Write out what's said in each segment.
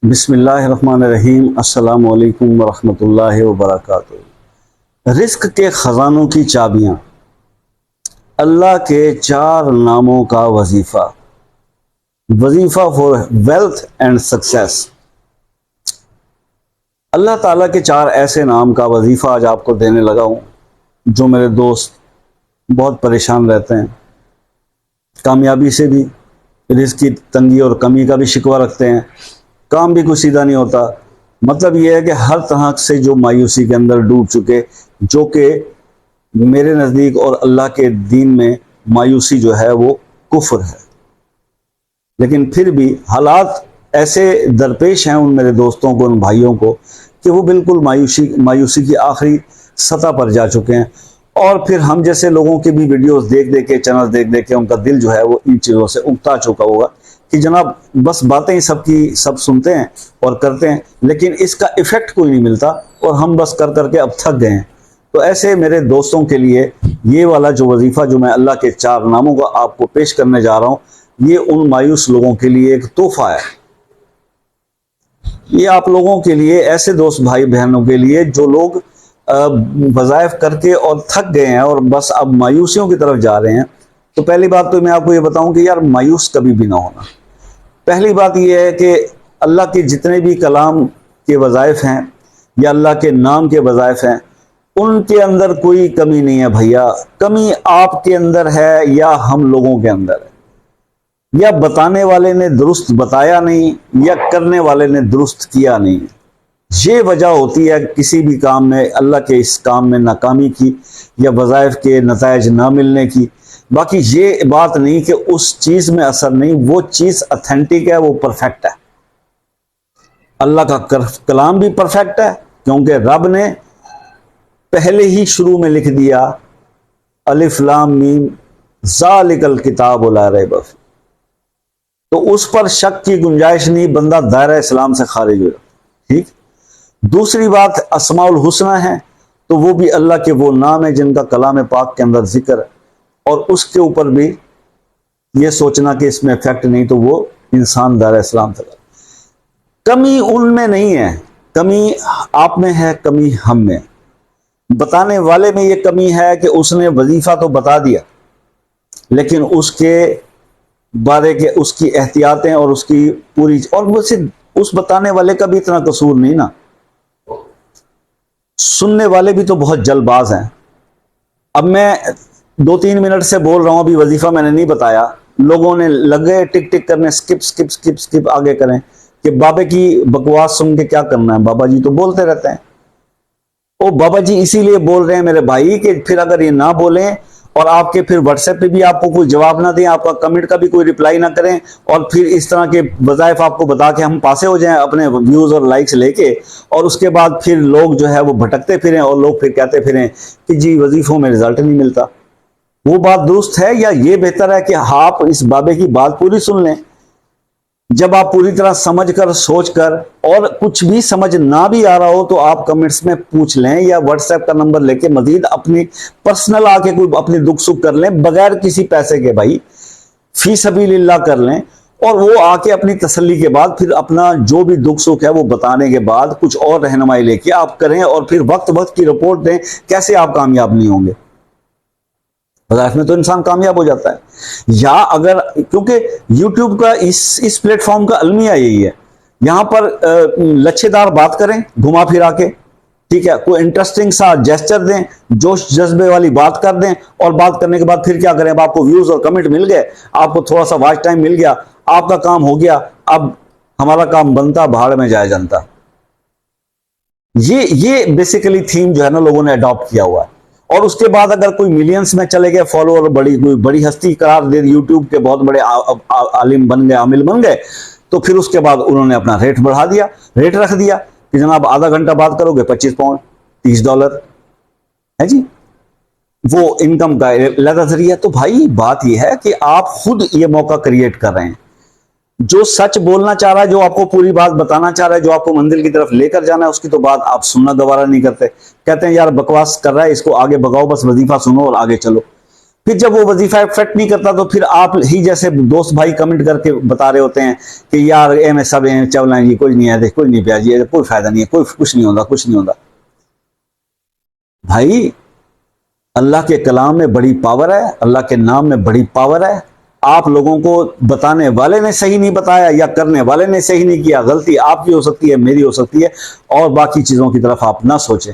बिस्मिल्लाहिर्रहमानिर्रहीम। अस्सलामु अलैकुम वरहमतुल्लाहि वबरकातुहू। रिस्क के ख़जानों की चाबियाँ, अल्लाह के 4 नामों का वजीफ़ा, वजीफ़ा फॉर वेल्थ एंड सक्सेस। अल्लाह ताला के 4 ऐसे नाम का वजीफ़ा आज आपको देने लगा हूँ। जो मेरे दोस्त बहुत परेशान रहते हैं, कामयाबी से भी, रिस्क की तंगी और कमी का भी शिकवा रखते हैं, काम भी कुछ सीधा नहीं होता। मतलब यह है कि हर तरह से जो मायूसी के अंदर डूब चुके, जो कि मेरे नज़दीक और अल्लाह के दीन में मायूसी जो है वो कुफ्र है। लेकिन फिर भी हालात ऐसे दरपेश हैं उन मेरे दोस्तों को, उन भाइयों को, कि वो बिल्कुल मायूसी की आखिरी सतह पर जा चुके हैं। और फिर हम जैसे लोगों के भी वीडियोस देख देख के, चैनल देख देख के उनका दिल जो है वो इन चीज़ों से उकता चुका होगा कि जनाब बस बातें ही सबकी सब सुनते हैं और करते हैं, लेकिन इसका इफेक्ट कोई नहीं मिलता और हम बस कर करके अब थक गए हैं। तो ऐसे मेरे दोस्तों के लिए ये वाला जो वजीफ़ा जो मैं अल्लाह के 4 नामों का आपको पेश करने जा रहा हूँ, ये उन मायूस लोगों के लिए एक तोहफा है। ये आप लोगों के लिए, ऐसे दोस्त भाई बहनों के लिए जो लोग वज़ाइफ करके और थक गए हैं और बस अब मायूसियों की तरफ जा रहे हैं। तो पहली बात तो मैं आपको ये बताऊं कि यार मायूस कभी भी ना होना। पहली बात यह है कि अल्लाह के जितने भी कलाम के वज़ाइफ हैं या अल्लाह के नाम के वज़ाइफ हैं, उनके अंदर कोई कमी नहीं है भैया। कमी आपके अंदर है या हम लोगों के अंदर है, या बताने वाले ने दुरुस्त बताया नहीं या करने वाले ने दुरुस्त किया नहीं। ये वजह होती है किसी भी काम में, अल्लाह के इस काम में नाकामी की या वज़ाइफ के नताइज ना मिलने की। बाकी ये बात नहीं कि उस चीज में असर नहीं, वो चीज ऑथेंटिक है, वो परफेक्ट है। अल्लाह का कलाम भी परफेक्ट है, क्योंकि रब ने पहले ही शुरू में लिख दिया अलिफ लाम मीम ज़ालिकल किताब ला रैब फीह। तो उस पर शक की गुंजाइश नहीं, बंदा दायरा इस्लाम से खारिज हो जाता। ठीक। दूसरी बात अस्माउल हुस्ना है, तो वो भी अल्लाह के वो नाम है जिनका कलाम पाक के अंदर जिक्र है, और उसके ऊपर भी ये सोचना कि इसमें इफेक्ट नहीं, तो वो इंसान दायरा इस्लाम से। कमी उनमें नहीं है, कमी आप में है, कमी हम में। बताने वाले में ये कमी है कि उसने वजीफा तो बता दिया, लेकिन उसके बारे के उसकी एहतियातें और उसकी पूरी, और वैसे उस बताने वाले का भी इतना कसूर नहीं ना, सुनने वाले भी तो बहुत जल्दबाज हैं। अब मैं 2-3 मिनट से बोल रहा हूं, अभी वजीफा मैंने नहीं बताया, लोगों ने लगे टिक टिक करने, स्किप स्किप स्किप स्किप आगे करें कि बाबा की बकवास सुन के क्या करना है, बाबा जी तो बोलते रहते हैं। ओ बाबा जी इसीलिए बोल रहे हैं मेरे भाई कि फिर अगर ये ना बोलें और आपके फिर व्हाट्सएप पे भी आपको कोई जवाब ना दें, आपका कमेंट का भी कोई रिप्लाई ना करें, और फिर इस तरह के वज़ाइफ आपको बता के हम पासे हो जाएं अपने व्यूज और लाइक्स लेके, और उसके बाद फिर लोग जो है वो भटकते फिरें और लोग फिर कहते फिरें कि जी वजीफों में रिजल्ट नहीं मिलता। वो बात दुरुस्त है, या ये बेहतर है कि आप इस बाबे की बात पूरी सुन लें? जब आप पूरी तरह समझकर, सोचकर, और कुछ भी समझ ना भी आ रहा हो तो आप कमेंट्स में पूछ लें, या व्हाट्सएप का नंबर लेके मजीद अपनी पर्सनल आके कोई अपनी दुख सुख कर लें, बगैर किसी पैसे के भाई, फी सबीलिल्लाह कर लें। और वो आके अपनी तसल्ली के बाद फिर अपना जो भी दुख सुख है वो बताने के बाद कुछ और रहनुमाई लेके आप करें, और फिर वक्त वक्त की रिपोर्ट दें कैसे आप कामयाब नहीं होंगे। वज़ाइफ में तो इंसान कामयाब हो जाता है। या अगर, क्योंकि YouTube का इस प्लेटफॉर्म का अलमिया यही है, यहां पर लच्छेदार बात करें घुमा फिरा के, ठीक है, कोई इंटरेस्टिंग सा जेस्चर दें, जोश जज्बे वाली बात कर दें, और बात करने के बाद फिर क्या करें, अब आपको व्यूज और कमेंट मिल गए, आपको थोड़ा सा वॉच टाइम मिल गया, आपका काम हो गया, अब हमारा काम बनता भाड़ में जाया जनता। ये बेसिकली थीम जो है ना लोगों ने अडॉप्ट किया हुआ है। और उसके बाद अगर कोई मिलियंस में चले गए फॉलोअर, कोई बड़ी हस्ती करार दे, यूट्यूब के बहुत बड़े आलिम बन गए, आमिल बन गए, तो फिर उसके बाद उन्होंने अपना रेट बढ़ा दिया, रेट रख दिया कि जनाब आधा घंटा बात करोगे 25 पाउंड, $30 है जी, वो इनकम का लगा जरिया। तो भाई बात यह है कि आप खुद ये मौका क्रिएट कर रहे हैं। जो सच बोलना चाह रहा है, जो आपको पूरी बात बताना चाह रहा है, जो आपको मंजिल की तरफ लेकर जाना है, उसकी तो बात आप सुनना गवारा नहीं करते। कहते हैं यार बकवास कर रहा है, इसको आगे भगाओ, बस वजीफा सुनो और आगे चलो। फिर जब वो वजीफा इफेक्ट नहीं करता तो फिर आप ही जैसे दोस्त भाई कमेंट करके बता रहे होते हैं कि यार ए में सब चवला जी कोई नहीं है, कोई नहीं पिया जी, कोई फायदा नहीं है, कोई कुछ नहीं होता, कुछ नहीं होता। भाई अल्लाह के कलाम में बड़ी पावर है, अल्लाह के नाम में बड़ी पावर है। आप लोगों को बताने वाले ने सही नहीं बताया या करने वाले ने सही नहीं किया, गलती आपकी हो सकती है, मेरी हो सकती है, और बाकी चीजों की तरफ आप ना सोचें,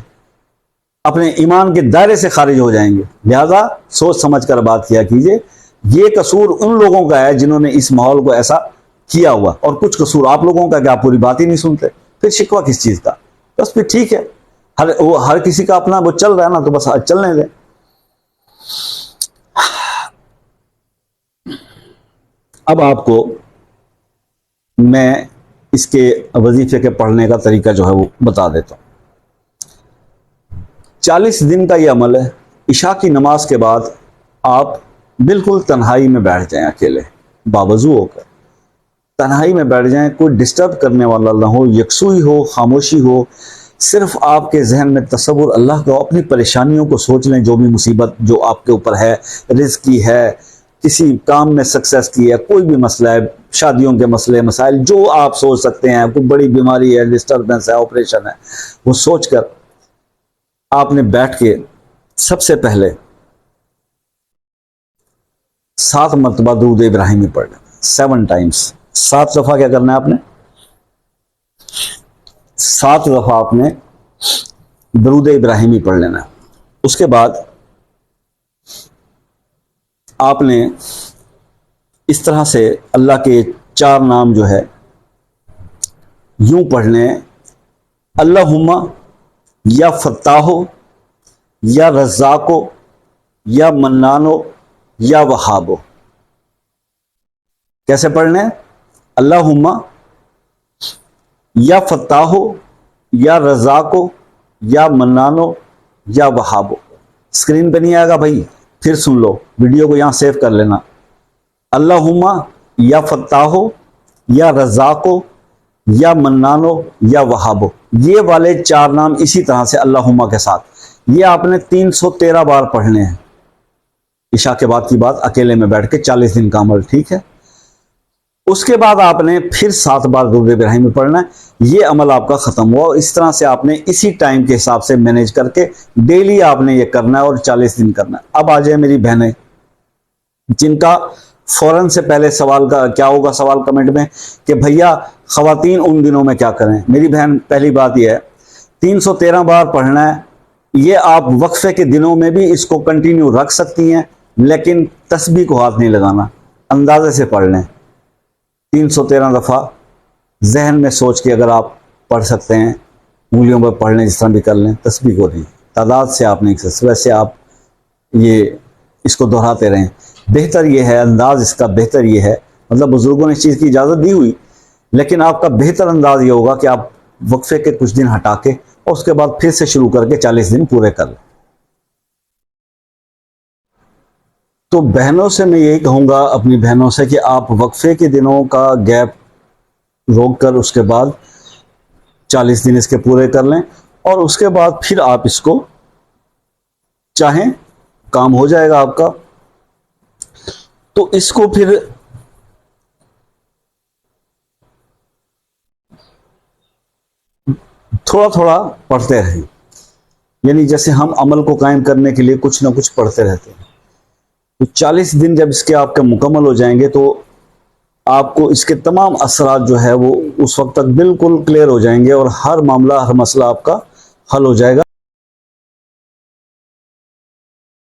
अपने ईमान के दायरे से खारिज हो जाएंगे। लिहाजा सोच समझ कर बात किया कीजिए। ये कसूर उन लोगों का है जिन्होंने इस माहौल को ऐसा किया हुआ, और कुछ कसूर आप लोगों का, क्या आप पूरी बात ही नहीं सुनते? फिर शिकवा किस चीज का? बस फिर ठीक है, हर किसी का अपना वो चल रहा है ना, तो बस चलने दें। अब आपको मैं इसके वजीफे के पढ़ने का तरीका जो है वो बता देता हूं। 40 दिन का ये अमल है। इशा की नमाज के बाद आप बिल्कुल तन्हाई में बैठ जाएं, अकेले बावजू होकर तन्हाई में बैठ जाएं, कोई डिस्टर्ब करने वाला ना हो, यकसुई हो, खामोशी हो, सिर्फ आपके जहन में तसव्वुर अल्लाह का, अपनी परेशानियों को सोच लें, जो भी मुसीबत जो आपके ऊपर है, रिज़्क की है, किसी काम में सक्सेस की है, कोई भी मसला है, शादियों के मसले मसाइल जो आप सोच सकते हैं, कोई बड़ी बीमारी है, डिस्टर्बेंस है, ऑपरेशन है, वो सोचकर आपने बैठ के सबसे पहले 7 मरतबा दुरूद इब्राहिमी पढ़ना, 7 टाइम्स, 7 दफा क्या करना है आपने? 7 दफा आपने दुरूद इब्राहिमी पढ़ लेना। उसके बाद आपने इस तरह से अल्लाह के 4 नाम जो है यूं पढ़ने, अल्लाहुम्मा या फत्ताहो या रज़्ज़ाको या मन्नानो या वहाबो। कैसे पढ़ने? अल्लाहुम्मा या फत्ताहो या रज़्ज़ाको या मन्नानो या वहाबो। स्क्रीन पे नहीं आएगा भाई, फिर सुन लो, वीडियो को यहां सेव कर लेना। अल्लाहुम्मा या फत्ताहो या रज़्ज़ाको या मन्नानो या वहाबो, ये वाले 4 नाम इसी तरह से अल्लाहुम्मा के साथ, ये आपने 313 बार पढ़ने हैं। इशा के बाद की बात, अकेले में बैठ के 40 दिन का अमल, ठीक है। उसके बाद आपने फिर 7 बार दुरूद इब्राहिमी पढ़ना है। ये अमल आपका खत्म हुआ। इस तरह से आपने इसी टाइम के हिसाब से मैनेज करके डेली आपने ये करना है और 40 दिन करना है। अब आ जाए मेरी बहनें, जिनका फौरन से पहले सवाल का क्या होगा, सवाल कमेंट में कि भैया खवातीन उन दिनों में क्या करें। मेरी बहन, पहली बात यह है 313 बार पढ़ना है। ये आप वक्फे के दिनों में भी इसको कंटिन्यू रख सकती हैं, लेकिन तस्बीह को हाथ नहीं लगाना, अंदाजे से पढ़ लें। 313 दफा जहन में सोच के अगर आप पढ़ सकते हैं, उंगलियों पर पढ़ लें, जिस तरह भी कर लें, तस्बीह को नहीं, तादाद से आप नहीं कर सकते, वैसे आप ये इसको दोहराते रहें। बेहतर ये है, अंदाज इसका बेहतर ये है, मतलब बुजुर्गों ने इस चीज़ की इजाज़त दी हुई, लेकिन आपका बेहतर अंदाज ये होगा कि आप वक्फे के कुछ दिन हटा के और उसके बाद फिर से शुरू करके 40 दिन पूरे कर लें। तो बहनों से मैं यही कहूँगा, अपनी बहनों से, कि आप वक्फे के दिनों का गैप रोक कर उसके बाद 40 दिन इसके पूरे कर लें, और उसके बाद फिर आप इसको चाहें, काम हो जाएगा आपका। तो इसको फिर थोड़ा थोड़ा पढ़ते रहें, यानी जैसे हम अमल को कायम करने के लिए कुछ ना कुछ पढ़ते रहते हैं। तो 40 दिन जब इसके आपके मुकम्मल हो जाएंगे तो आपको इसके तमाम असरात जो है वो उस वक्त तक बिल्कुल क्लियर हो जाएंगे और हर मामला, हर मसला आपका हल हो जाएगा।